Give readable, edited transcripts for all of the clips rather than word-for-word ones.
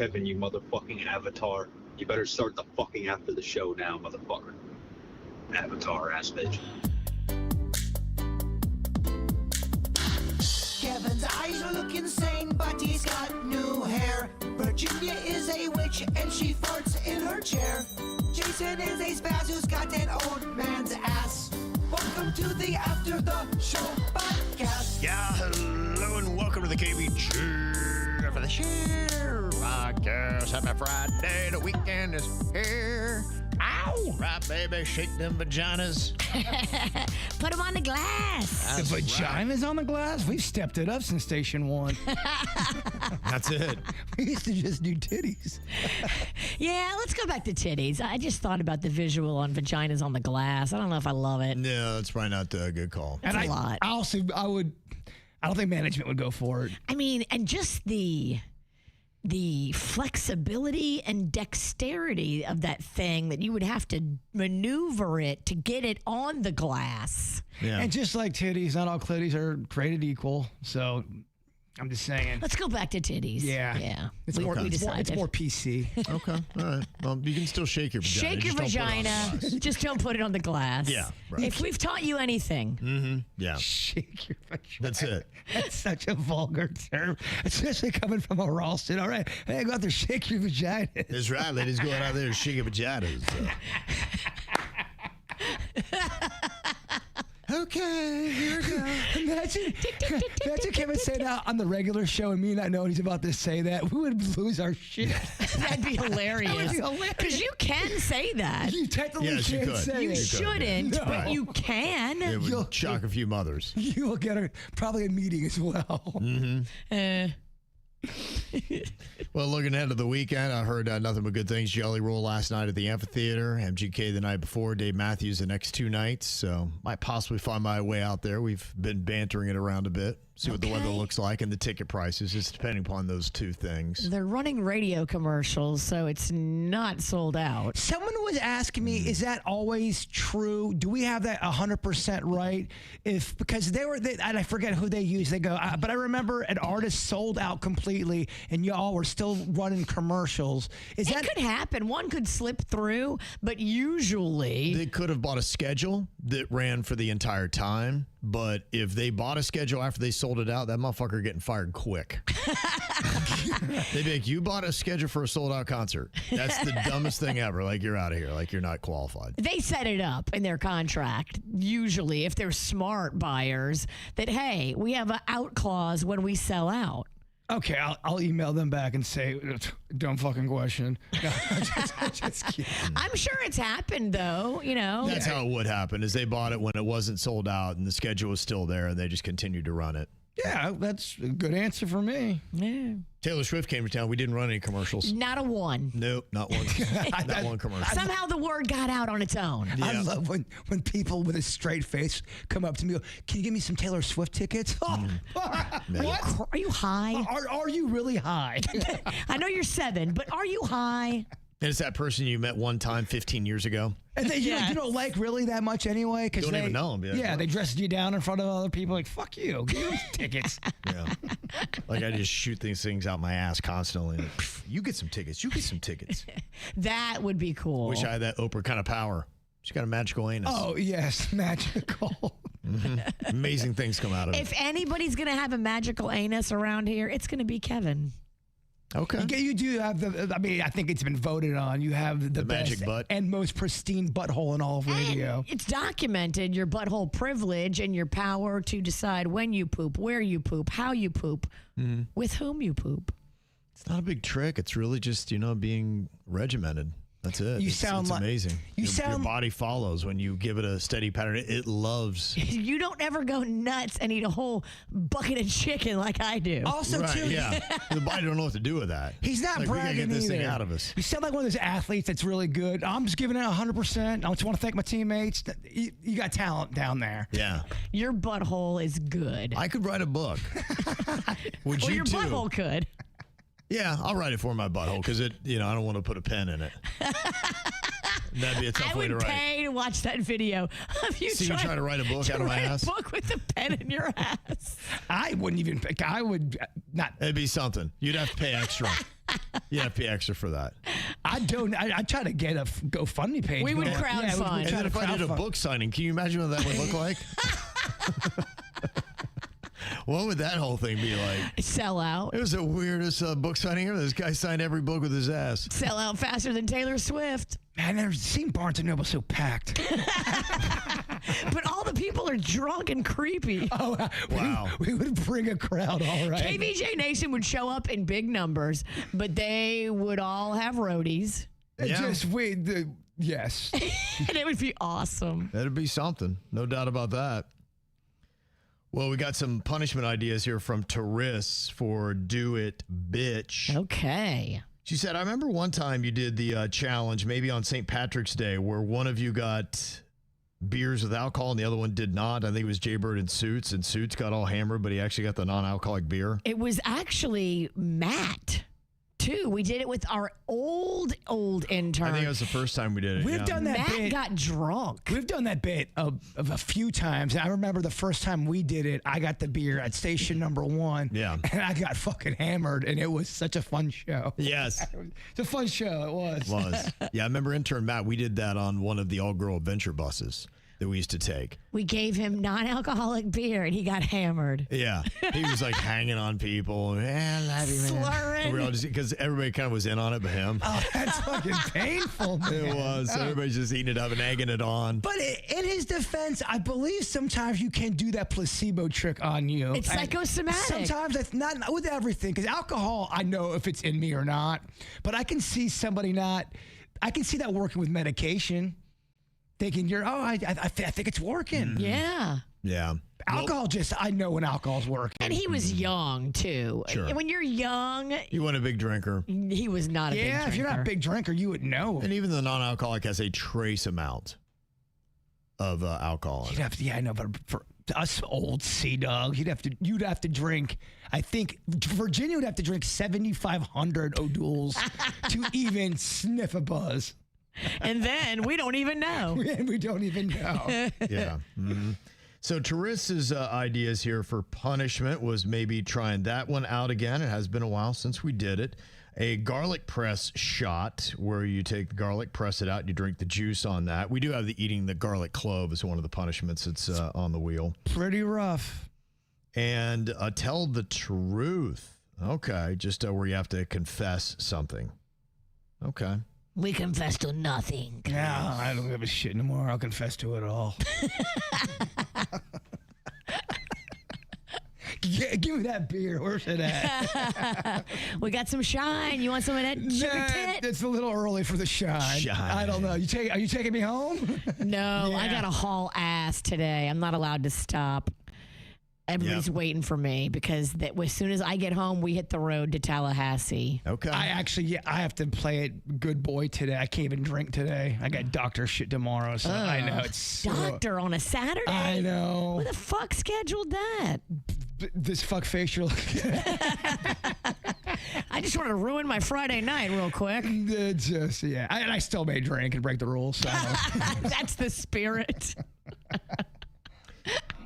Kevin, you motherfucking avatar. You better start the fucking after the show now, motherfucker. Avatar ass bitch. Kevin's eyes are looking sane, but he's got new hair. Virginia is a witch and she farts in her chair. Jason is a spaz who's got an old man's ass. Welcome to the After the Show podcast. Yeah, hello and welcome to the KVJ After the Show podcast. Happy Friday, the weekend is here. Ow! Right, baby, shake them vaginas. Put them on the glass. The vagina's on the glass? We've stepped it up since Station 1. That's it. We used to just do titties. Yeah, let's go back to titties. I just thought about the visual on vaginas on the glass. I don't know if I love it. No, that's probably not a good call. It's a lot. I don't think management would go for it. I mean, and just the flexibility and dexterity of that thing that you would have to maneuver it to get it on the glass. Yeah. And just like titties, not all clitties are created equal. So I'm just saying. Let's go back to titties. Yeah. It's we more PC. Okay, all right. Well, you can still shake your vagina. Shake your vagina. Just don't put it on the glass. Yeah, right. If we've taught you anything. Yeah. Shake your vagina. That's it. That's such a vulgar term, especially coming from a Ralston. All right, hey, go out there, shake your vagina. That's right, ladies. Going out there and shaking vaginas. Okay, here we go. Imagine Kevin saying that on the regular show and me not knowing he's about to say that. We would lose our shit. That'd be hilarious. That would be hilarious. Because you can say that. You technically Yes, you can't could. say You it. shouldn't, No. but you can. It would shock a few mothers. You will get probably a meeting as well. Well, looking ahead to the weekend, I heard nothing but good things. Jelly Roll last night at the amphitheater, MGK the night before, Dave Matthews the next 2 nights. So might possibly find my way out there. We've been bantering it around a bit, see what the weather looks like and the ticket prices, just depending upon those two things. They're running radio commercials, so it's not sold out. Someone was asking me, is that always true? Do we have that 100% right? Because and I forget who they use. They go, but I remember an artist sold out completely, and y'all were still running commercials. It could happen. One could slip through, but usually They could have bought a schedule that ran for the entire time, but if they bought a schedule after they sold it out, that motherfucker getting fired quick. They'd be like, you bought a schedule for a sold out concert. That's the dumbest thing ever. Like, you're out of here. Like, you're not qualified. they set it up in their contract, usually, if they're smart buyers, that, hey, we have an out clause when we sell out. Okay, I'll email them back and say, don't fucking question. No, just kidding. I'm sure it's happened, though, you know. That's how it would happen, is they bought it when it wasn't sold out and the schedule was still there and they just continued to run it. Yeah, that's a good answer for me. Yeah. Taylor Swift came to town. We didn't run any commercials. Not a one. Nope, not one. Not one commercial. Somehow the word got out on its own. Yeah. I love when people with a straight face come up to me and go, can you give me some Taylor Swift tickets? What? Are you high? Are you really high? I know you're 7, but are you high? And it's that person you met one time 15 years ago. And they, Yes. you don't like really that much anyway? Don't even know 'em, yeah. Yeah, they dressed you down in front of other people like, fuck you. Give me those tickets. Yeah. Like, I just shoot these things out my ass constantly. Like, you get some tickets. You get some tickets. That would be cool. Wish I had that Oprah kind of power. She's got a magical anus. Oh, yes, magical. Amazing things come out of it. If anybody's going to have a magical anus around here, it's going to be Kevin. Okay. You do have I think it's been voted on. You have the best magic butt. and most pristine butthole in all of radio. And it's documented, your butthole privilege and your power to decide when you poop, where you poop, how you poop, with whom you poop. It's not a big trick. It's really just, being regimented. That's it. It's amazing. Your body follows when you give it a steady pattern. It loves. You don't ever go nuts and eat a whole bucket of chicken like I do. Also, Right, too, yeah. The body don't know what to do with that. he's not like, we gotta bragging get this either. thing out of us. You sound like one of those athletes that's really good. I'm just giving it 100%. I just want to thank my teammates. You got talent down there. Yeah. Your butthole is good. I could write a book. Would Or you your too? butthole could. Yeah, I'll write it for my butthole because I don't want to put a pen in it. That'd be a tough I way to would write. pay to watch that video of you See you trying to write a book out of my ass? A book with a pen in your ass. I wouldn't even pick. I would not. It'd be something. You'd have to pay extra. You have to pay extra for that. I try to get a GoFundMe page. We would going. crowdfund. we And try then if to I did a crowdfund. book signing, can you imagine what that would look like? What would that whole thing be like? Sell out. It was the weirdest book signing ever. This guy signed every book with his ass. Sell out faster than Taylor Swift. Man, I've never seen Barnes & Noble so packed. But all the people are drunk and creepy. Oh, Wow. We would bring a crowd, all right. KVJ Nation would show up in big numbers, but they would all have roadies. Yeah. Yes. And it would be awesome. That'd be something. No doubt about that. Well, we got some punishment ideas here from Taris for Do It Bitch. Okay. She said, I remember one time you did the challenge, maybe on St. Patrick's Day, where one of you got beers with alcohol and the other one did not. I think it was Jaybird and Suits got all hammered, but he actually got the non-alcoholic beer. It was actually Matt, too. We did it with our old intern. I think it was the first time we did it. We've done that Matt bit. got drunk. We've done that bit of a few times. I remember the first time we did it, I got the beer at station number 1. Yeah. And I got fucking hammered, and it was such a fun show. Yes. It's a fun show. It was. Yeah, I remember intern Matt, we did that on one of the all-girl adventure buses that we used to take. We gave him non-alcoholic beer, and he got hammered. Yeah. He was like hanging on people. Man, I love you, man. Slurring. Because everybody kind of was in on it but him. Oh, that's fucking painful, man. It was. So everybody's just eating it up and egging it on. But in his defense, I believe sometimes you can do that placebo trick on you. It's psychosomatic. Sometimes it's not with everything, because alcohol, I know if it's in me or not. But I can see somebody I can see that working with medication. Thinking I think it's working. Yeah. Yeah. Alcohol I know when alcohol's working. And he was young, too. Sure. And when you're young, You want a big drinker. he was not a big drinker. If you're not a big drinker, you would know. And even the non-alcoholic has a trace amount of alcohol in You'd it. have to, I know, but for us old sea dogs, you'd have to drink. I think Virginia would have to drink 7,500 O'Douls to even sniff a buzz. And then we don't even know. And we don't even know. Yeah. Mhm. So Teresa's ideas here for punishment was maybe trying that one out again. It has been a while since we did it. A garlic press shot where you take the garlic, press it out, and you drink the juice on that. We do have the eating the garlic clove as one of the punishments that's on the wheel. Pretty rough. And tell the truth. Okay. Just where you have to confess something. Okay. We confess to nothing. No, I don't give a shit anymore. I'll confess to it all. Give me that beer. Where's it at? We got some shine. You want some of that sugar tit? It's a little early for the shine. I don't know. Are you taking me home? No, I Yeah. got to haul ass today. I'm not allowed to stop. Everybody's waiting for me because as soon as I get home, we hit the road to Tallahassee. Okay. I have to play it good boy today. I can't even drink today. I got doctor shit tomorrow, so I know it's Doctor on a Saturday? I know. Who the fuck scheduled that? This fuck facial. I just want to ruin my Friday night real quick. I still may drink and break the rules. So. That's the spirit.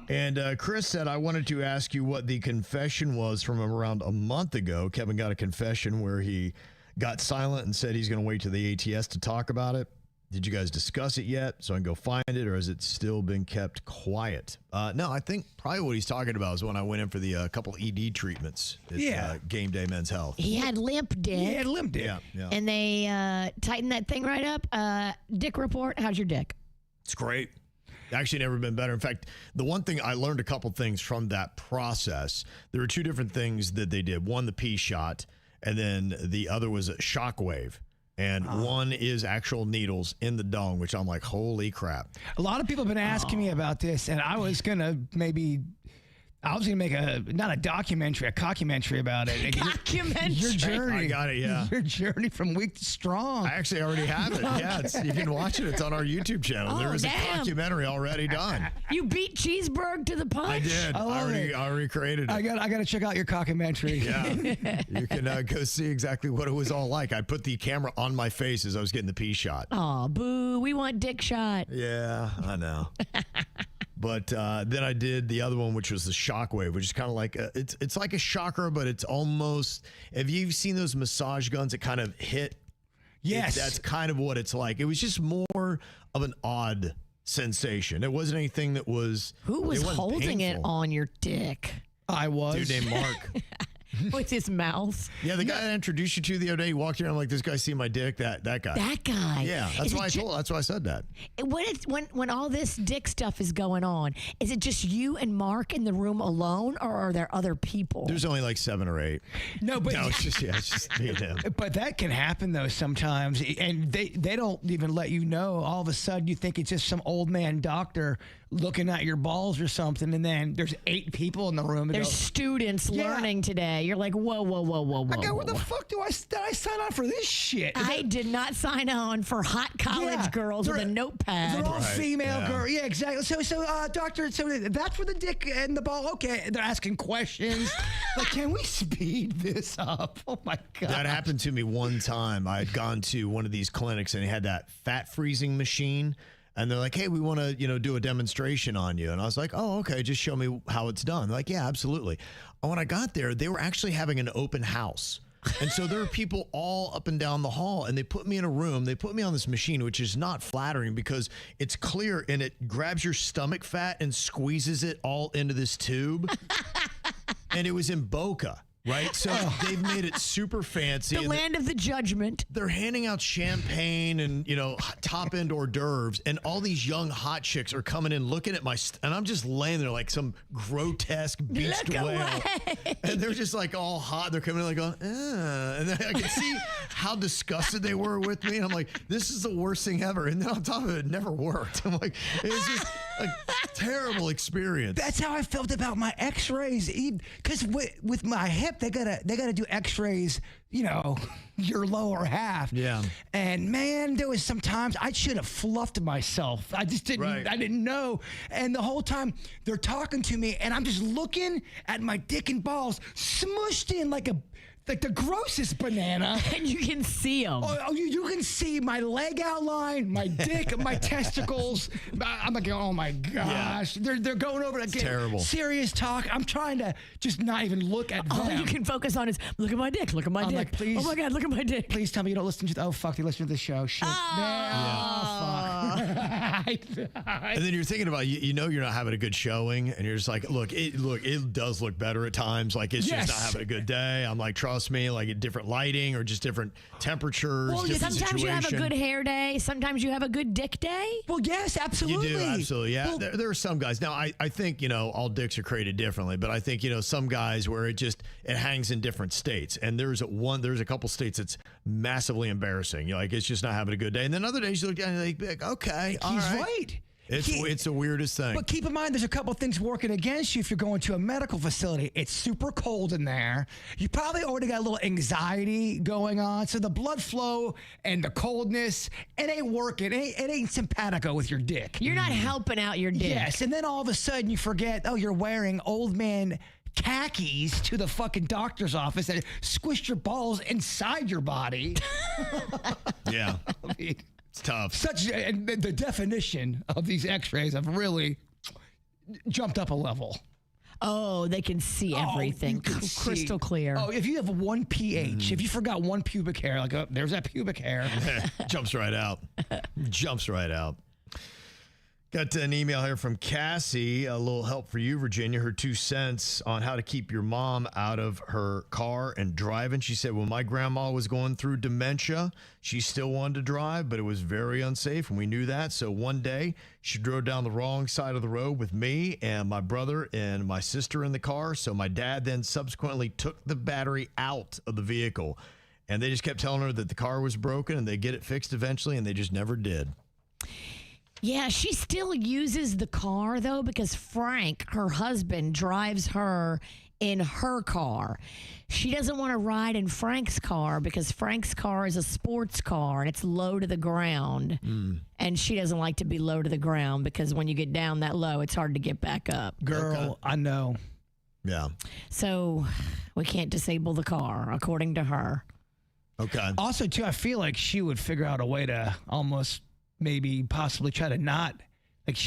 And Chris said, I wanted to ask you what the confession was from around a month ago. Kevin got a confession where he got silent and said he's going to wait till the ATS to talk about it. Did you guys discuss it yet? So I can go find it, or has it still been kept quiet? No, I think probably what he's talking about is when I went in for the couple ED treatments at Game Day Men's Health. He had limp dick. Yeah, limp dick. Yeah. And they tightened that thing right up. Dick report. How's your dick? It's great. Actually never been better. In fact, the one thing I learned a couple things from that process, there were two different things that they did. One, the pee shot, and then the other was a shockwave. And one is actual needles in the dong, which I'm like, holy crap. A lot of people have been asking me about this, and I was going to make not a documentary, a cockumentary about it. Documentary. Your journey. I got it, yeah. Your journey from weak to strong. I actually already have it. Yeah, you can watch it. It's on our YouTube channel. Oh, There is a damn. documentary already done. You beat Cheeseburg to the punch? I did. I love it. I already created it. I got to check out your cockumentary. Yeah. You can go see exactly what it was all like. I put the camera on my face as I was getting the pee shot. Aw, boo. We want dick shot. Yeah, I know. But then I did the other one, which was the shockwave, which is kind of like it's like a shocker, but it's almost. Have you seen those massage guns that kind of hit? Yes, That's kind of what it's like. It was just more of an odd sensation. It wasn't anything that was. Who was it wasn't holding painful. it on your dick? I was. Dude named Mark. With his mouth. Yeah, the guy I introduced you to the other day, he walked in. I'm like, this guy see my dick. That guy. That guy. Yeah, that's why I said that. When all this dick stuff is going on, is it just you and Mark in the room alone, or are there other people? There's only like 7 or 8. No, but No, it's just me and him. But that can happen though sometimes, and they don't even let you know. All of a sudden, you think it's just some old man doctor looking at your balls or something, and then there's 8 people in the room. There's students learning today. You're like, whoa. Okay, what the fuck did I sign on for this shit? I did not sign on for hot college girls with a notepad. They're all Right, female yeah. girls. Yeah, exactly. So, doctor, so that's for the dick and the ball. Okay, they're asking questions. Like, can we speed this up? Oh my god. That happened to me one time. I had gone to one of these clinics and they had that fat freezing machine. And they're like, hey, we want to, do a demonstration on you. And I was like, oh, okay, just show me how it's done. They're like, yeah, absolutely. And when I got there, they were actually having an open house. And so there were people all up and down the hall, and they put me in a room. They put me on this machine, which is not flattering because it's clear and it grabs your stomach fat and squeezes it all into this tube. And it was in Boca. Right? So they've made it super fancy. The and land of the judgment. they're handing out champagne and, top end hors d'oeuvres. And all these young hot chicks are coming in looking at and I'm just laying there like some grotesque beast Look whale. away. And they're just like all hot. They're coming in like going, and then I can see how disgusted they were with me. And I'm like, this is the worst thing ever. And then on top of it, it never worked. I'm like, it was just a terrible experience. That's how I felt about my X-rays. Because with my hip, they gotta do X-rays. Your lower half. Yeah. And man, there was some times I should have fluffed myself. I just didn't. Right. I didn't know. And the whole time they're talking to me, and I'm just looking at my dick and balls smushed in like the grossest banana. And you can see them. Oh, you can see my leg outline, my dick, my testicles. I'm like, oh my gosh. Yeah. They're going over to get terrible. Serious talk. I'm trying to just not even look at them. All you can focus on is, look at my dick, look at my dick. Like, please, oh my God, look at my dick. Please tell me you don't listen to they listen to the show. Shit. Oh, fuck. And then you're thinking about, you're not having a good showing, and you're just like, it does look better at times. Like, it's just not having a good day. I'm like, trust me, like different lighting or just different temperatures. Well, different sometimes you have a situation. good hair day. Sometimes you have a good dick day. Well, yes, absolutely. You do, absolutely. Yeah, Well, there are some guys. Now, I think, all dicks are created differently, but I think, some guys where it hangs in different states. And there's a couple states that's massively embarrassing. You're like, it's just not having a good day. And then other days you look down and you're like, okay, all he's right. right. It's the weirdest thing. But keep in mind, there's a couple things working against you if you're going to a medical facility. It's super cold in there. You probably already got a little anxiety going on. So the blood flow and the coldness, it ain't working. It ain't simpatico with your dick. You're not helping out your dick. Yes, and then all of a sudden you forget, you're wearing old man khakis to the fucking doctor's office that squished your balls inside your body. Yeah. I mean, It's tough. and the definition of these x-rays have really jumped up a level. Oh, they can see everything. You can Crystal see. clear. Oh, if you have one pH, if you forgot one pubic hair, like, there's that pubic hair. Jumps right out. Jumps right out. Got an email here from Cassie. A little help for you, Virginia. Her 2 cents on how to keep your mom out of her car and driving. She said, when my grandma was going through dementia, she still wanted to drive, but it was very unsafe, and we knew that. So one day, she drove down the wrong side of the road with me and my brother and my sister in the car. So my dad then subsequently took the battery out of the vehicle, and they just kept telling her that the car was broken and they'd get it fixed eventually, and they just never did. Yeah, she still uses the car, though, because Frank, her husband, drives her in her car. She doesn't want to ride in Frank's car because Frank's car is a sports car and it's low to the ground. And she doesn't like to be low to the ground because when you get down that low, it's hard to get back up. Girl, Okay. I know. Yeah. So we can't disable the car, according to her. Okay. Also, too, I feel like she would figure out a way to almost maybe possibly try to not Like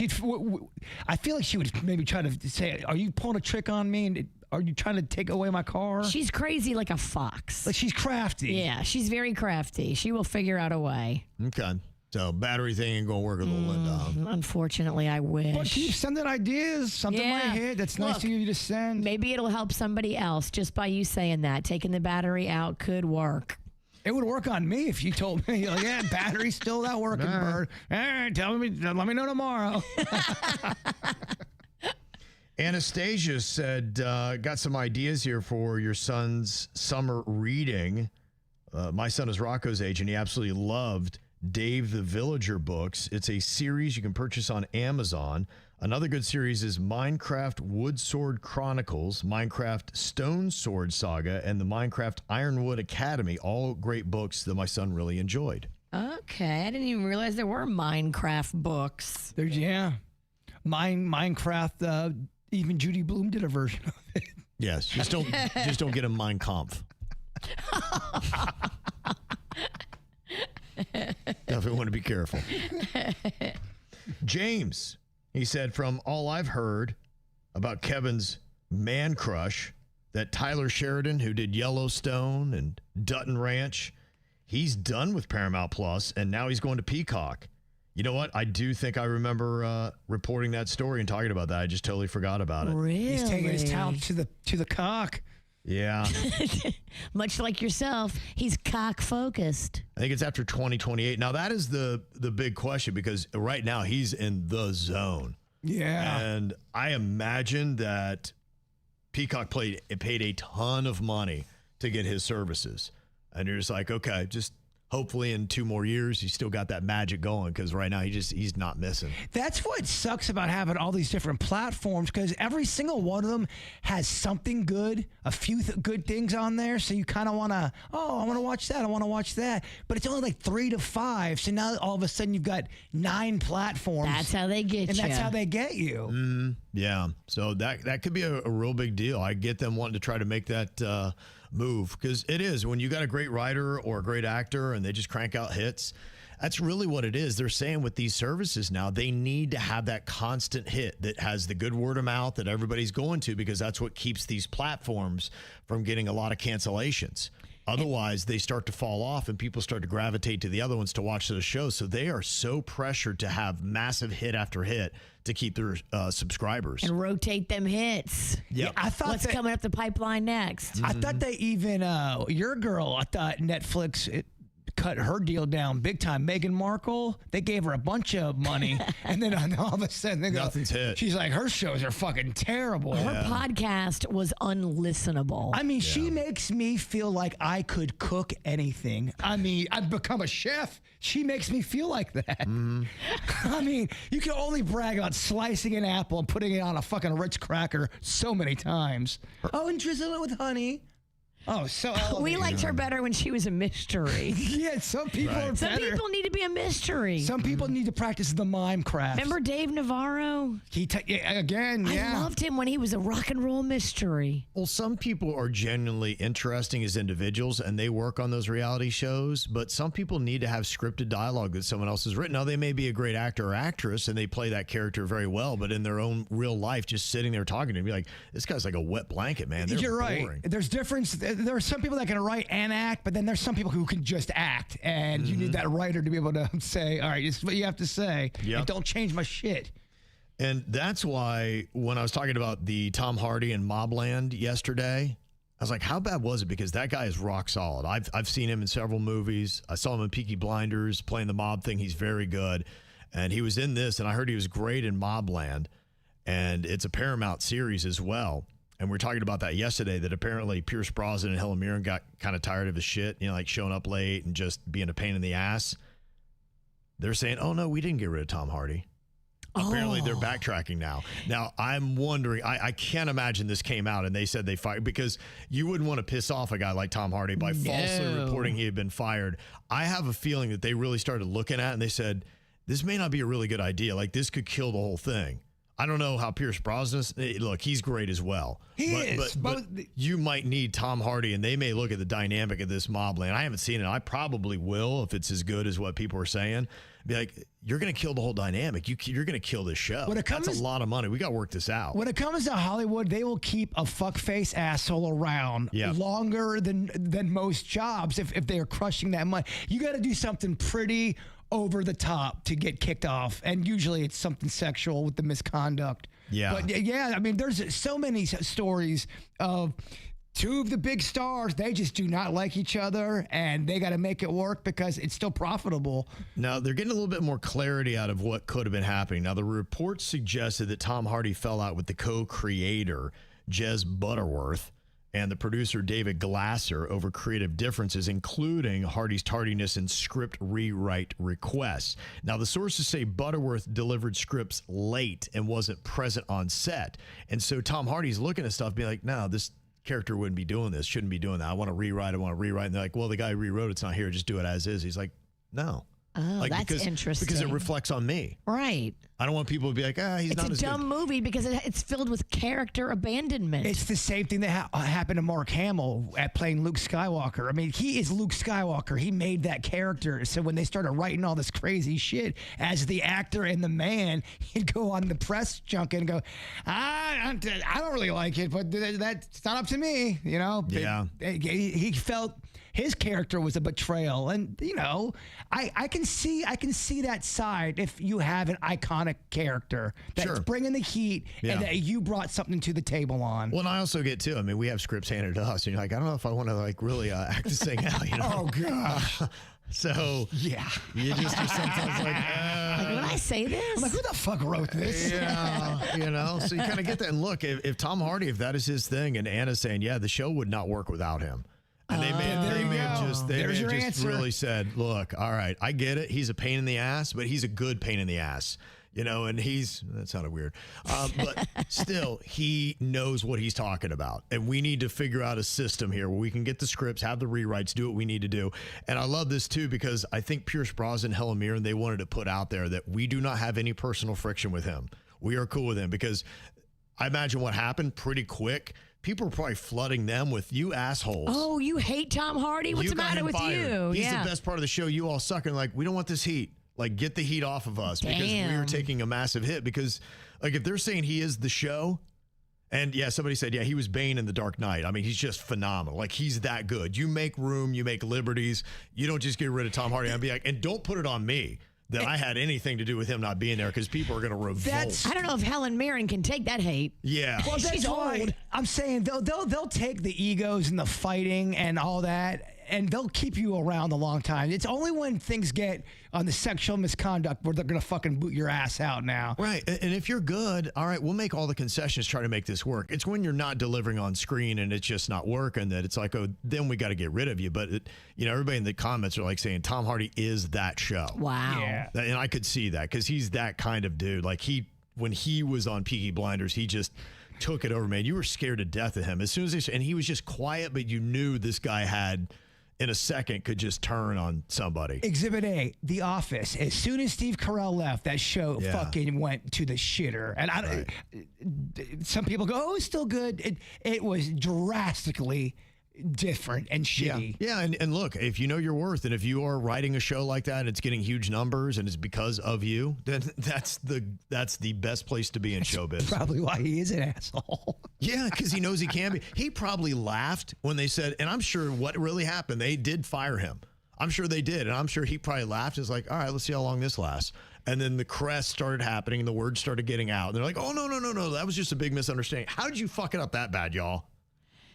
I feel like she would maybe try to say, "Are you pulling a trick on me? And are you trying to take away my car?" She's crazy like a fox. Like she's crafty. Yeah, she's very crafty. She will figure out a way. Okay. So battery thing ain't gonna work with Linda. Unfortunately, I wish. But keep sending ideas. Something might hit. That's nice Look, of you to send. Maybe it'll help somebody else just by you saying that. Taking the battery out could work. It would work on me if you told me, like, yeah, battery's still not working, bird. All right, let me know tomorrow. Anastasia said, got some ideas here for your son's summer reading. My son is Rocco's age, and he absolutely loved Dave the Villager books. It's a series you can purchase on Amazon. Another good series is Minecraft Wood Sword Chronicles, Minecraft Stone Sword Saga, and the Minecraft Ironwood Academy. All great books that my son really enjoyed. Okay, I didn't even realize there were Minecraft books. Minecraft. Even Judy Blume did a version of it. Yes, just don't get him Mein Kampf. Definitely want to be careful. James, he said, from all I've heard about Kevin's man crush, that Tyler Sheridan, who did Yellowstone and Dutton Ranch, he's done with Paramount Plus, and now he's going to Peacock. You know what? I do think I remember reporting that story and talking about that. I just totally forgot about it. Really? He's taking his talent to the cock. Yeah. Much like yourself, he's cock-focused. I think it's after 2028. Now, that is the big question, because right now he's in the zone. Yeah. And I imagine that Peacock paid a ton of money to get his services. And you're just like, okay, just hopefully in 2 more years, he's still got that magic going, because right now he's not missing. That's what sucks about having all these different platforms, because every single one of them has something good, a few good things on there. So you kind of want to, I want to watch that. I want to watch that. But it's only like 3 to 5. So now all of a sudden you've got 9 platforms. That's how they get you. And that's how they get you. Yeah. So that could be a real big deal. I get them wanting to try to make that move, because it is, when you got a great writer or a great actor and they just crank out hits, that's really what it is. They're saying with these services now, they need to have that constant hit that has the good word of mouth that everybody's going to, because that's what keeps these platforms from getting a lot of cancellations. Otherwise, they start to fall off and people start to gravitate to the other ones to watch those shows. So they are so pressured to have massive hit after hit to keep their subscribers. And rotate them hits. Yep. I thought What's coming up the pipeline next? I thought they even, your girl, I thought Netflix cut her deal down big time. Meghan Markle, they gave her a bunch of money, and then all of a sudden they go, nothing's hit. She's like, her shows are fucking terrible. Her podcast was unlistenable. I mean, she makes me feel like I could cook anything. I mean, I've become a chef. She makes me feel like that. I mean, you can only brag about slicing an apple and putting it on a fucking Ritz cracker so many times. Oh, and drizzle it with honey. Oh, so we liked her better when she was a mystery. Yeah, some people are Some better. people need to be a mystery. Some people need to practice the mime craft. Remember Dave Navarro? Again, yeah. I loved him when he was a rock and roll mystery. Well, some people are genuinely interesting as individuals and they work on those reality shows, but some people need to have scripted dialogue that someone else has written. Now, they may be a great actor or actress and they play that character very well, but in their own real life, just sitting there talking to him, be like, this guy's like a wet blanket, man. They're You're boring. right. There's difference. There are some people that can write and act, but then there's some people who can just act, and you need that writer to be able to say, all right, this is what you have to say. Yep. And don't change my shit. And that's why when I was talking about the Tom Hardy and Mobland yesterday, I was like, how bad was it? Because that guy is rock solid. I've seen him in several movies. I saw him in Peaky Blinders playing the mob thing. He's very good. And he was in this, and I heard he was great in Mobland. And it's a Paramount series as well. And we were talking about that yesterday, that apparently Pierce Brosnan and Helen Mirren got kind of tired of his shit, like showing up late and just being a pain in the ass. They're saying, oh, no, we didn't get rid of Tom Hardy. Apparently they're backtracking now. Now, I'm wondering, I can't imagine this came out and they said they fired, because you wouldn't want to piss off a guy like Tom Hardy by falsely reporting he had been fired. I have a feeling that they really started looking at it and they said, this may not be a really good idea. Like, this could kill the whole thing. I don't know how Pierce Brosnan is. Look, he's great as well. He is. But you might need Tom Hardy, and they may look at the dynamic of this Mobland. I haven't seen it. I probably will if it's as good as what people are saying. Be like, you're going to kill the whole dynamic. You're going to kill this show. That's a lot of money. We got to work this out. When it comes to Hollywood, they will keep a fuckface asshole around longer than most jobs if they're crushing that money. You got to do something pretty over the top to get kicked off, and usually it's something sexual with the misconduct. Yeah. But yeah, I mean, there's so many stories of two of the big stars, they just do not like each other, and they got to make it work because it's still profitable. Now, they're getting a little bit more clarity out of what could have been happening. Now, the reports suggested that Tom Hardy fell out with the co-creator, Jez Butterworth, and the producer, David Glasser, over creative differences, including Hardy's tardiness and script rewrite requests. Now, the sources say Butterworth delivered scripts late and wasn't present on set. And so Tom Hardy's looking at stuff being like, no, this character wouldn't be doing this, shouldn't be doing that. I want to rewrite. And they're like, well, the guy who rewrote it's not here. Just do it as is. He's like, no. Oh, that's interesting. Because it reflects on me. Right. I don't want people to be like, he's not as good. It's a dumb movie because it's filled with character abandonment. It's the same thing that happened to Mark Hamill at playing Luke Skywalker. I mean, he is Luke Skywalker. He made that character. So when they started writing all this crazy shit, as the actor and the man, he'd go on the press junket and go, I don't really like it, but that's not up to me. You know? Yeah. He felt his character was a betrayal. And, you know, I can see that side if you have an iconic character that's bringing the heat and that you brought something to the table on. Well, and I also get, too, I mean, we have scripts handed to us, and you're like, I don't know if I want to, like, really act this thing out, you know? Oh, gosh. So, yeah. You just are sometimes like, would I say this? I'm like, who the fuck wrote this? Yeah, you know, so you kind of get that. And look, if Tom Hardy, if that is his thing, and Anna's saying, yeah, the show would not work without him. And they may have just really said, look, all right, I get it. He's a pain in the ass, but he's a good pain in the ass. You know, and that sounded weird. But still, he knows what he's talking about. And we need to figure out a system here where we can get the scripts, have the rewrites, do what we need to do. And I love this, too, because I think Pierce Brosnan, Helen Mirren, they wanted to put out there that we do not have any personal friction with him. We are cool with him because I imagine what happened pretty quick. People are probably flooding them with, you assholes. Oh, you hate Tom Hardy? What's the matter with you? He's the best part of the show. You all suck. And like, we don't want this heat. Like, get the heat off of us because we are taking a massive hit. Because, like, if they're saying he is the show, and yeah, somebody said, yeah, he was Bane in The Dark Knight. I mean, he's just phenomenal. Like, he's that good. You make room, you make liberties. You don't just get rid of Tom Hardy. I'd be like, and don't put it on me that I had anything to do with him not being there because people are going to revolt. I don't know if Helen Mirren can take that hate. Yeah. Well, she's old. I'm saying they'll take the egos and the fighting and all that, and they'll keep you around a long time. It's only when things get on the sexual misconduct where they're going to fucking boot your ass out now. Right. And if you're good, all right, we'll make all the concessions, try to make this work. It's when you're not delivering on screen and it's just not working that it's like, oh, then we got to get rid of you. But, everybody in the comments are like saying Tom Hardy is that show. Wow. Yeah. And I could see that because he's that kind of dude. Like when he was on Peaky Blinders, he just took it over, man. You were scared to death of him. As soon as and he was just quiet, but you knew this guy had, in a second, could just turn on somebody. Exhibit A, The Office. As soon as Steve Carell left, that show fucking went to the shitter. And some people go, oh, it's still good. It was drastically different and shitty. Yeah, and look, if you know your worth, and if you are writing a show like that, and it's getting huge numbers, and it's because of you, then that's the best place to be in showbiz. Probably why he is an asshole. Yeah, because he knows he can be. He probably laughed when they said, and I'm sure what really happened, they did fire him. I'm sure they did, and I'm sure he probably laughed. It's like, all right, let's see how long this lasts. And then the crest started happening, and the word started getting out. And they're like, oh, no, that was just a big misunderstanding. How did you fuck it up that bad, y'all?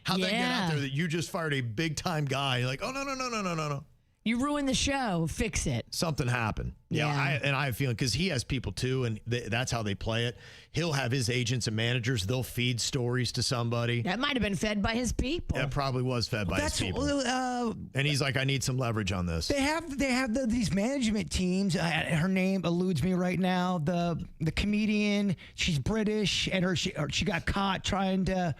How'd that get out there that you just fired a big-time guy? You're like, oh, no. You ruined the show. Fix it. Something happened. Yeah. I have a feeling because he has people, too, and that's how they play it. He'll have his agents and managers. They'll feed stories to somebody. That might have been fed by his people. That probably was fed by his people. And he's like, I need some leverage on this. They have these management teams. Her name eludes me right now. The comedian, she's British, and she got caught trying to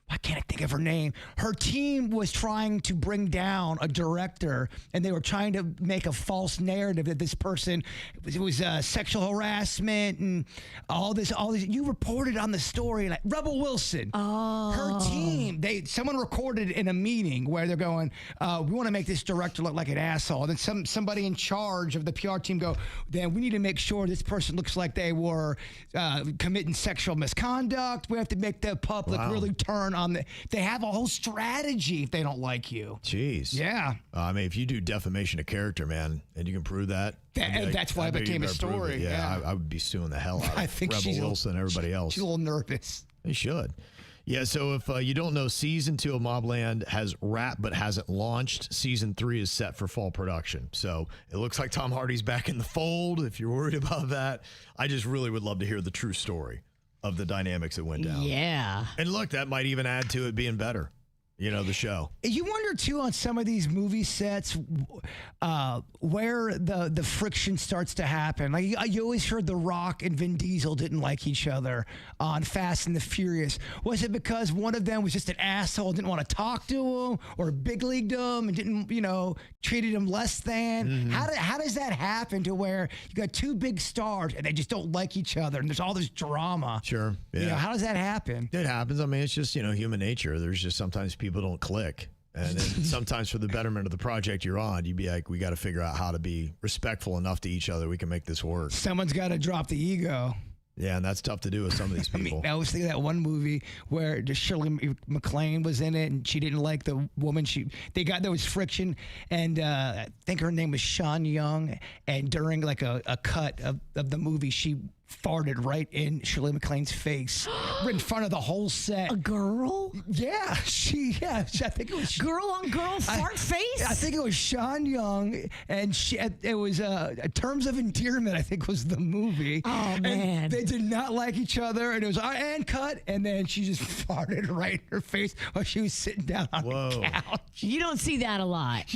why can't I think of her name? Her team was trying to bring down a director, and they were trying to make a false narrative that this person it was sexual harassment and all this. You reported on the story, like Rebel Wilson. Oh, Her team. Someone recorded in a meeting where they're going, we want to make this director look like an asshole. And then somebody in charge of the PR team go, then we need to make sure this person looks like they were committing sexual misconduct. We have to make the public really turn on they have a whole strategy if they don't like you. Jeez. Yeah. I mean, if you do defamation of character, man, and you can prove that. That's why it became a better prove it. story. Yeah, I would be suing the hell out of I think Rebel Wilson and everybody else. She's a little nervous. They should. Yeah, so if you don't know, Season 2 of Mobland has wrapped but hasn't launched. Season 3 is set for fall production. So it looks like Tom Hardy's back in the fold, if you're worried about that. I just really would love to hear the true story of the dynamics that went down. yeah. And look, that might even add to it being better, the show. You wonder, too, on some of these movie sets where the friction starts to happen. Like, you always heard The Rock and Vin Diesel didn't like each other on Fast and the Furious. Was it because one of them was just an asshole, didn't want to talk to him, or big leagued him and didn't, treated him less than? Mm-hmm. How does that happen to where you got two big stars and they just don't like each other and there's all this drama? Sure. Yeah. How does that happen? It happens. I mean, it's just, human nature. There's just sometimes people don't click. And then sometimes for the betterment of the project you're on, you'd be like, we got to figure out how to be respectful enough to each other. We can make this work. Someone's got to drop the ego. Yeah, and that's tough to do with some of these people. I was thinking that one movie where Shirley MacLaine was in it, and she didn't like the woman. There was friction, and I think her name was Sean Young. And during like a cut of the movie, she farted right in Shirley MacLaine's face, in front of the whole set. A girl? Yeah, I think it was Girl on girl fart face? I think it was Sean Young, and it was Terms of Endearment, I think was the movie. Oh, man. And they did not like each other, and it was and cut, and then she just farted right in her face while she was sitting down on the couch. You don't see that a lot.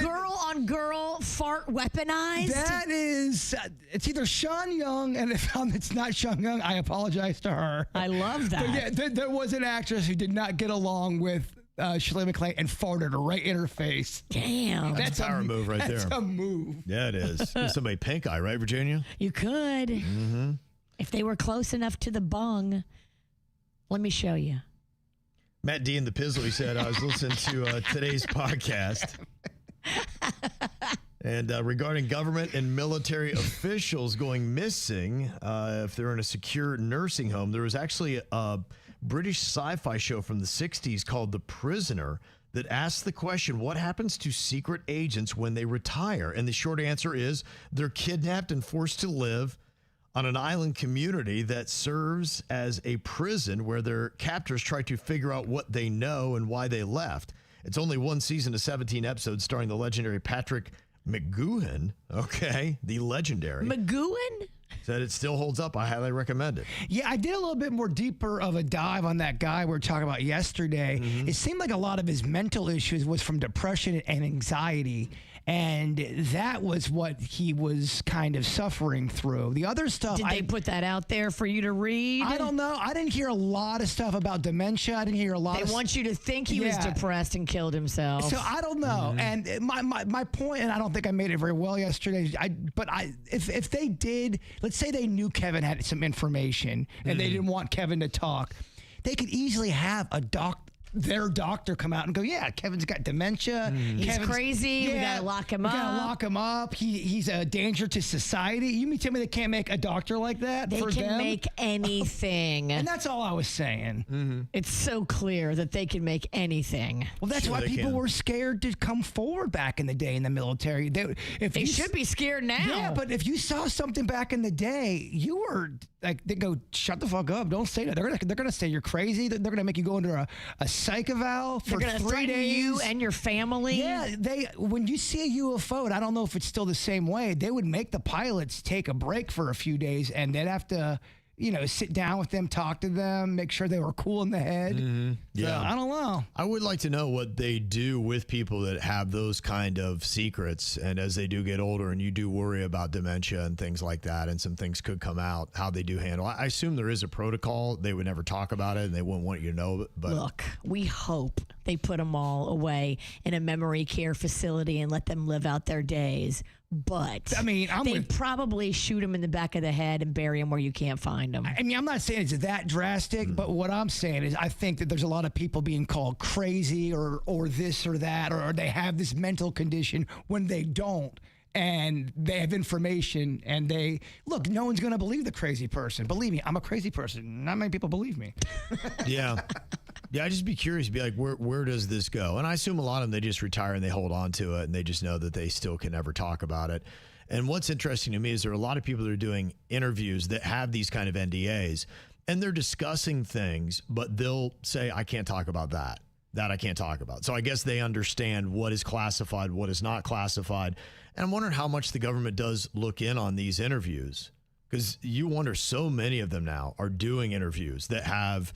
Girl on girl fart weaponized? That is, it's either Sean Young, and if it's not Sean Young, I apologize to her. I love that. But yeah, there was an actress who did not get along with Shirley MacLaine and farted right in her face. Damn. That's a power move right there. That's a move. Yeah, it is. Give somebody pink eye, right, Virginia? You could. Mm-hmm. If they were close enough to the bung. Let me show you. Matt D in the Pizzle, he said, I was listening to today's podcast. And regarding government and military officials going missing, if they're in a secure nursing home, there was actually a British sci-fi show from the 60s called The Prisoner that asked the question, what happens to secret agents when they retire? And the short answer is they're kidnapped and forced to live on an island community that serves as a prison where their captors try to figure out what they know and why they left. It's only one season of 17 episodes starring the legendary Patrick McGoohan, the legendary. McGoohan? Said it still holds up. I highly recommend it. Yeah, I did a little bit more deeper of a dive on that guy we were talking about yesterday. Mm-hmm. It seemed like a lot of his mental issues was from depression and anxiety. And that was what he was kind of suffering through. The other stuff... Did they put that out there for you to read? I don't know. I didn't hear a lot of stuff about dementia. I didn't hear a lot They want you to think he was depressed and killed himself. So I don't know. And my point, and I don't think I made it very well yesterday, if they did, let's say they knew Kevin had some information and they didn't want Kevin to talk, they could easily have their doctor come out and go, yeah, Kevin's got dementia. He's crazy. We got to lock him up. We got to lock him up. He's a danger to society. You mean tell me they can't make a doctor like that for them? They can make anything. And that's all I was saying. Mm-hmm. It's so clear that they can make anything. Well, that's why people were scared to come forward back in the day in the military. They should be scared now. Yeah, but if you saw something back in the day, you were like, they go, shut the fuck up. Don't say that. They're gonna say you're crazy. They're gonna make you go under a psych eval for 3 days. You and your family. Yeah, when you see a UFO, and I don't know if it's still the same way, they would make the pilots take a break for a few days, and they'd have to sit down with them, talk to them, make sure they were cool in the head. Yeah. So, I don't know. I would like to know what they do with people that have those kind of secrets. And as they do get older and you do worry about dementia and things like that, and some things could come out, how they do handle. I assume there is a protocol. They would never talk about it and they wouldn't want you to know. But look, we hope they put them all away in a memory care facility and let them live out their days. But I mean, they'd probably shoot them in the back of the head and bury them where you can't find them. I mean, I'm not saying it's that drastic, but what I'm saying is I think that there's a lot of people being called crazy or this or that, or they have this mental condition when they don't. And they have information and no one's going to believe the crazy person. Believe me, I'm a crazy person. Not many people believe me. Yeah. Yeah, I'd just be curious, be like, where does this go? And I assume a lot of them, they just retire and they hold on to it and they just know that they still can never talk about it. And what's interesting to me is there are a lot of people that are doing interviews that have these kind of NDAs and they're discussing things, but they'll say, I can't talk about that. That I can't talk about. So I guess they understand what is classified, what is not classified. And I'm wondering how much the government does look in on these interviews, because you wonder so many of them now are doing interviews that have,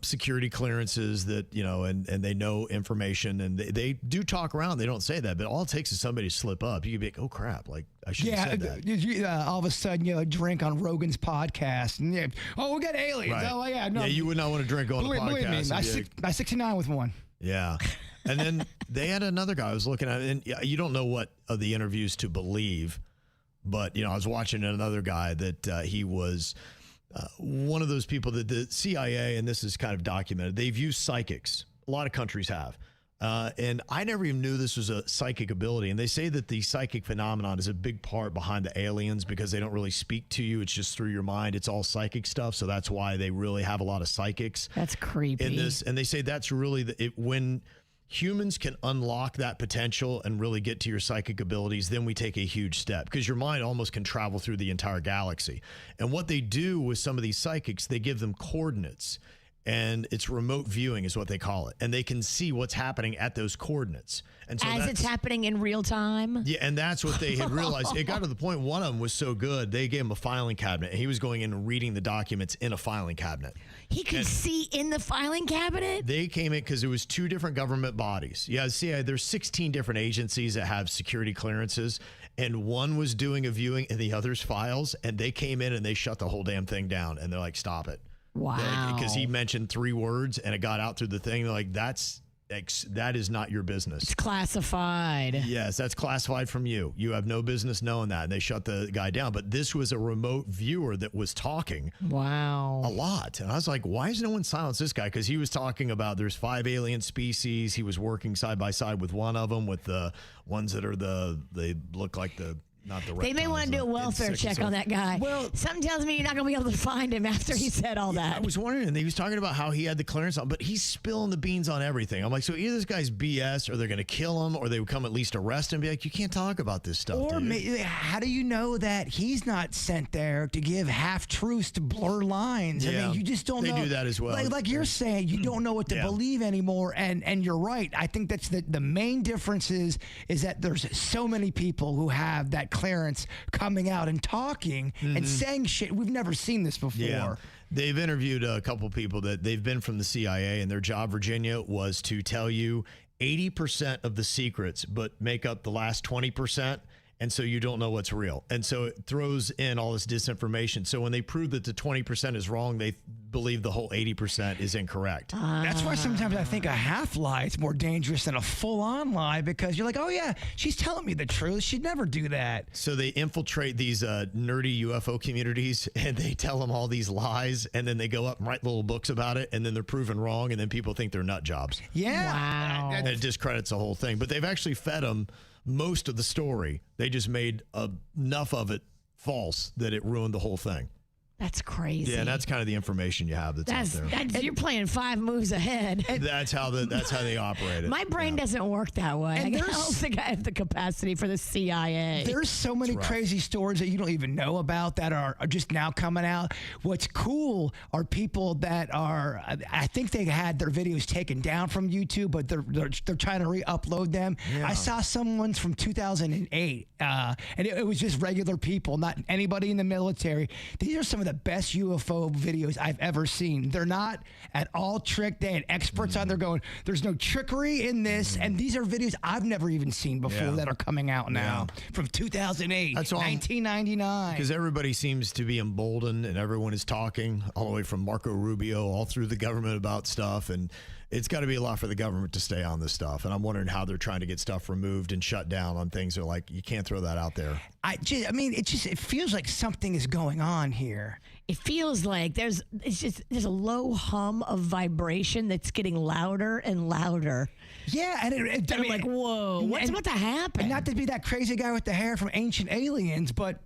security clearances that, and they know information and they do talk around. They don't say that, but all it takes is somebody to slip up. You could be like, oh crap, like I should have said that. All of a sudden, drink on Rogan's podcast and we got aliens. Right. Oh yeah, no. Yeah, you would not want to drink on the podcast. Believe me, I 69 with one. Yeah. And then they had another guy I was looking at, and you don't know what of the interviews to believe, but, I was watching another guy that he was one of those people that the CIA, and this is kind of documented, they've used psychics. A lot of countries have. And I never even knew this was a psychic ability. And they say that the psychic phenomenon is a big part behind the aliens because they don't really speak to you. It's just through your mind. It's all psychic stuff. So that's why they really have a lot of psychics. That's creepy. In this, and they say that's really when humans can unlock that potential and really get to your psychic abilities, then we take a huge step because your mind almost can travel through the entire galaxy. And what they do with some of these psychics, they give them coordinates. And it's remote viewing is what they call it. And they can see what's happening at those coordinates. And so as it's happening in real time? Yeah, and that's what they had realized. It got to the point, one of them was so good, they gave him a filing cabinet. And he was going in and reading the documents in a filing cabinet. He could see in the filing cabinet? They came in because it was two different government bodies. Yeah, see, there's 16 different agencies that have security clearances. And one was doing a viewing in the other's files. And they came in and they shut the whole damn thing down. And they're like, stop it. Wow. Because he mentioned 3 words and it got out through the thing. They're like, that is not your business. It's classified. Yes, that's classified from you. You have no business knowing that. And they shut the guy down. But this was a remote viewer that was talking. Wow. A lot. And I was like, why is no one silenced this guy? Because he was talking about there's 5 alien species. He was working side by side with one of them, with the ones that are they look like the... Not the they may want to do a welfare check on that guy. Well, something tells me you're not going to be able to find him after he said all that. I was wondering, and he was talking about how he had the clearance on, but he's spilling the beans on everything. I'm like, so either this guy's BS, or they're going to kill him, or they would come at least arrest him and be like, you can't talk about this stuff. Or how do you know that he's not sent there to give half-truths to blur lines? Yeah, I mean, you just don't know. They do that as well. Like you're saying, you don't know what to believe anymore, and you're right. I think that's the main difference is that there's so many people who have that clearance coming out and talking and saying shit. We've never seen this before. Yeah. They've interviewed a couple people that they've been from the CIA, and their job, Virginia, was to tell you 80% of the secrets, but make up the last 20%. And so you don't know what's real. And so it throws in all this disinformation. So when they prove that the 20% is wrong, they believe the whole 80% is incorrect. That's why sometimes I think a half lie is more dangerous than a full-on lie, because you're like, oh yeah, she's telling me the truth. She'd never do that. So they infiltrate these nerdy UFO communities, and they tell them all these lies, and then they go up and write little books about it, and then they're proven wrong, and then people think they're nut jobs. Yeah. Wow. And it discredits the whole thing. But they've actually fed them most of the story. They just made enough of it false that it ruined the whole thing. That's crazy. Yeah, and that's kind of the information you have that's out there. You're playing 5 moves ahead. That's how they operate it. My brain doesn't work that way. I don't think I have the capacity for the CIA. There's so many crazy stories that you don't even know about that are just now coming out. What's cool are people that are, I think they had their videos taken down from YouTube, but they're trying to re-upload them. Yeah. I saw someone's from 2008, and it was just regular people, not anybody in the military. These are some of the the best UFO videos I've ever seen. They're not at all tricked. They had experts on there going, there's no trickery in this. And these are videos I've never even seen before that are coming out now from 2008, 1999. Because everybody seems to be emboldened and everyone is talking all the way from Marco Rubio all through the government about stuff. And it's got to be a lot for the government to stay on this stuff. And I'm wondering how they're trying to get stuff removed and shut down on things that are like, you can't throw that out there. It feels like something is going on here. It feels like there's a low hum of vibration that's getting louder and louder. Yeah, and I'm like, whoa, what's about to happen? And not to be that crazy guy with the hair from Ancient Aliens, but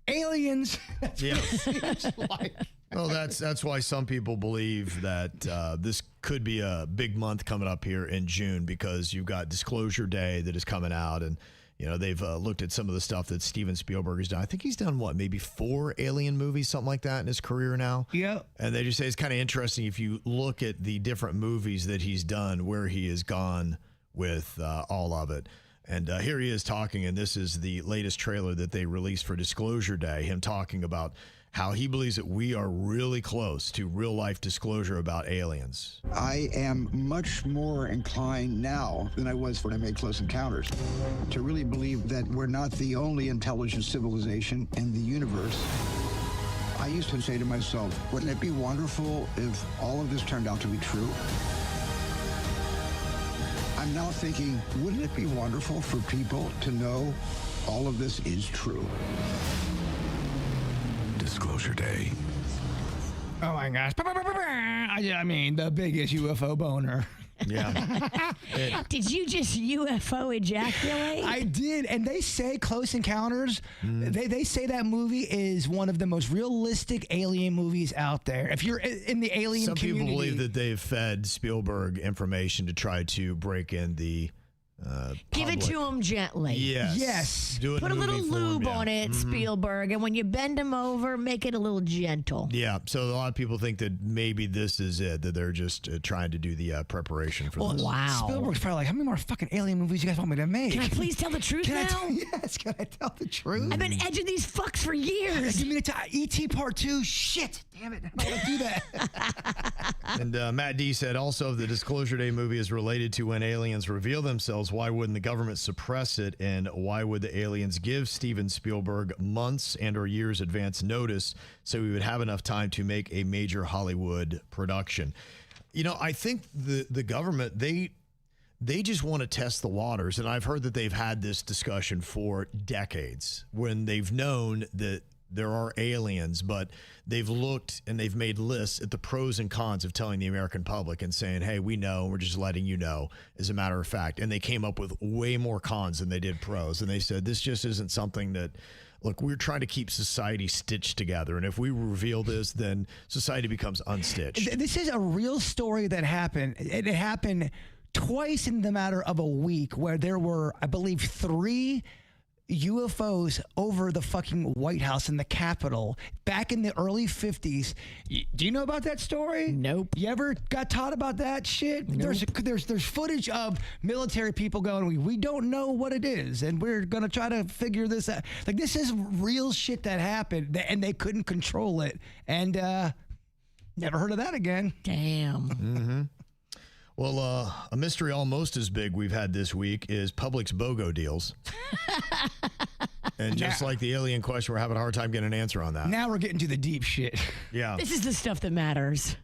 aliens. That's what it seems like. Well, that's why some people believe that this could be a big month coming up here in June, because you've got Disclosure Day that is coming out, and they've looked at some of the stuff that Steven Spielberg has done. I think he's done maybe 4 alien movies, something like that, in his career now. Yeah. And they just say it's kind of interesting if you look at the different movies that he's done, where he has gone with all of it. And here he is talking, and this is the latest trailer that they released for Disclosure Day, him talking about how he believes that we are really close to real-life disclosure about aliens. I am much more inclined now than I was when I made Close Encounters to really believe that we're not the only intelligent civilization in the universe. I used to say to myself, wouldn't it be wonderful if all of this turned out to be true? I'm now thinking, wouldn't it be wonderful for people to know all of this is true? Disclosure Day. Oh my gosh. I mean, the biggest UFO boner. Yeah. Did you just UFO ejaculate? I did, and they say Close Encounters, they say that movie is one of the most realistic alien movies out there. If you're in the alien community. Some people believe that they've fed Spielberg information to try to break in the Give it to him gently. Yes. Do it Put in a little movie form, lube on it, Spielberg, and when you bend him over, make it a little gentle. Yeah, so a lot of people think that maybe this is it, that they're just trying to do the preparation for this. Wow. Spielberg's probably like, how many more fucking alien movies you guys want me to make? Can I please tell the truth now? Yes, can I tell the truth? I've been edging these fucks for years. Give me E.T. Part 2. Shit. Damn it. I don't want to do that. And Matt D said, also, if the Disclosure Day movie is related to when aliens reveal themselves, why wouldn't the government suppress it? And why would the aliens give Steven Spielberg months and or years advance notice so we would have enough time to make a major Hollywood production? I think the government, they just want to test the waters. And I've heard that they've had this discussion for decades when they've known that there are aliens, but they've looked and they've made lists at the pros and cons of telling the American public and saying, hey, we know, we're just letting you know, as a matter of fact. And they came up with way more cons than they did pros. And they said, this just isn't something that, look, we're trying to keep society stitched together. And if we reveal this, then society becomes unstitched. This is a real story that happened. It happened twice in the matter of a week, where there were, I believe, 3 UFOs over the fucking White House in the Capitol back in the early 50s. Do you know about that story? Nope. You ever got taught about that shit? Nope. There's footage of military people going, we don't know what it is, and we're going to try to figure this out. Like, this is real shit that happened, and they couldn't control it. And never heard of that again. Damn. Mm-hmm. Well, a mystery almost as big we've had this week is Publix BOGO deals. And just like the alien question, we're having a hard time getting an answer on that. Now we're getting to the deep shit. Yeah. This is the stuff that matters.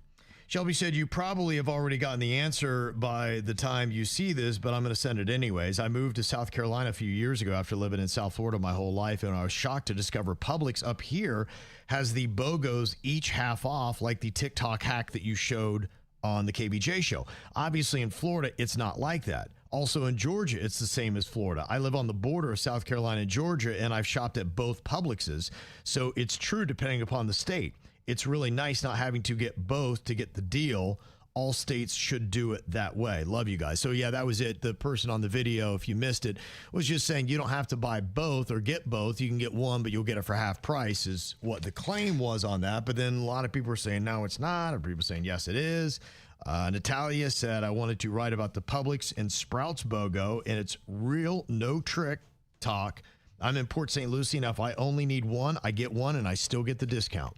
Shelby said, you probably have already gotten the answer by the time you see this, but I'm going to send it anyways. I moved to South Carolina a few years ago after living in South Florida my whole life, and I was shocked to discover Publix up here has the BOGOs each half off, like the TikTok hack that you showed on the KVJ show. Obviously in Florida, it's not like that. Also in Georgia, it's the same as Florida. I live on the border of South Carolina and Georgia, and I've shopped at both Publixes. So it's true depending upon the state. It's really nice not having to get both to get the deal. All states should do it that way. Love you guys. So yeah, that was it. The person on the video, if you missed it, was just saying you don't have to buy both or get both. You can get one, but you'll get it for half price is what the claim was on that. But then a lot of people are saying, no, it's not. Or people are saying, yes, it is. Natalia said, I wanted to write about the Publix and Sprouts BOGO, and it's real, no trick talk. I'm in Port St. Lucie. Now, if I only need one, I get one, and I still get the discount.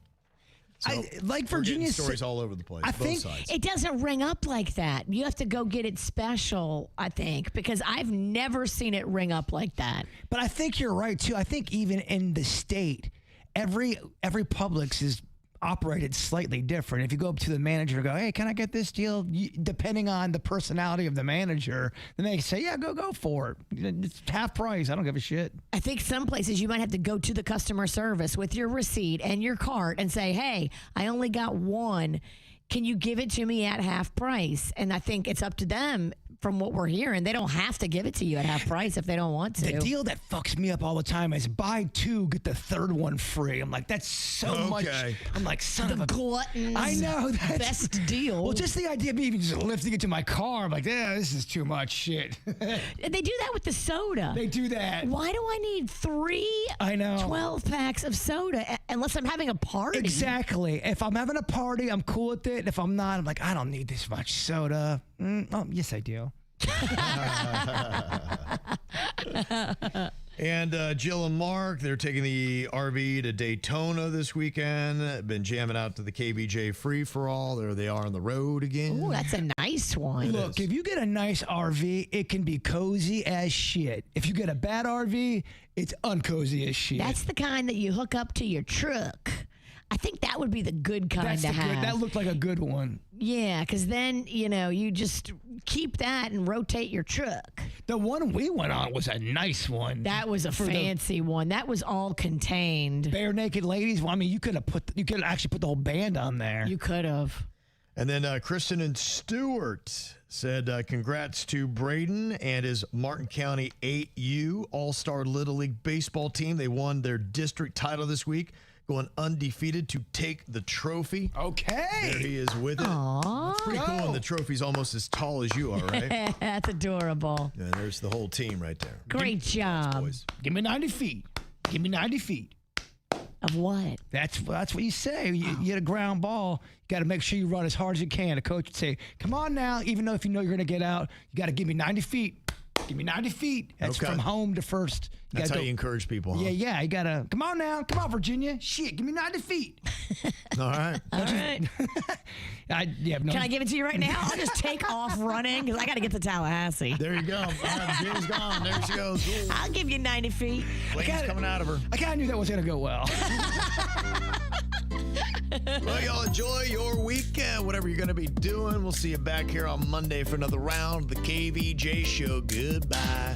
So like we're getting Virginia stories all over the place. I both think sides. It doesn't ring up like that. You have to go get it special, I think, because I've never seen it ring up like that. But I think you're right too. I think even in the state, every Publix is operated slightly different. If you go up to the manager and go, "Hey, can I get this deal?" Depending on the personality of the manager, then they say, "Yeah, go for it. It's half price. I don't give a shit." I think some places you might have to go to the customer service with your receipt and your cart and say, "Hey, I only got one. Can you give it to me at half price?" And I think it's up to them. From what we're hearing, they don't have to give it to you at half price if they don't want to. The deal that fucks me up all the time is buy two, get the third one free. I'm like, that's so much. I'm like, son of a glutton's I know that's best deal. Well, just the idea of me even just lifting it to my car, I'm like, yeah, this is too much shit. They do that with the soda. They do that. Why do I need 3 I know 12 packs of soda unless I'm having a party? Exactly. If I'm having a party, I'm cool with it. If I'm not, I'm like, I don't need this much soda. Oh, yes, I do. And Jill and Mark, they're taking the RV to Daytona this weekend. Been jamming out to the KVJ Free for All. There they are on the road again. Oh, that's a nice one. Look, if you get a nice RV, it can be cozy as shit. If you get a bad RV, it's uncozy as shit. That's the kind that you hook up to your truck. I think that would be the good kind to have. That looked like a good one. Yeah, because then, you just keep that and rotate your truck. The one we went on was a nice one. That was a fancy one. That was all contained. Bare Naked Ladies. Well, I mean, you could actually put the whole band on there. You could have. And then Kristen and Stewart said, congrats to Braden and his Martin County 8U All-Star Little League Baseball team. They won their district title this week, going undefeated to take the trophy. Okay. There he is with it. Aww. It's pretty cool, and the trophy's almost as tall as you are, right? That's adorable. Yeah, there's the whole team right there. Great job. Boys. Give me 90 feet. Give me 90 feet. Of what? That's what you say. You get a ground ball, you got to make sure you run as hard as you can. The coach would say, come on now, even though if you know you're going to get out, you got to give me 90 feet. Give me 90 feet. That's from home to first. That's how you encourage people, huh? Yeah. You got to, come on now. Come on, Virginia. Shit, give me 90 feet. All right. All right. Can I give it to you right now? I'll just take off running because I got to get to Tallahassee. There you go. All right, Virginia's gone. There she goes. Ooh. I'll give you 90 feet. Flame's coming out of her. I kind of knew that was going to go well. Well, y'all enjoy your weekend, whatever you're going to be doing. We'll see you back here on Monday for another round of the KVJ Show. Goodbye.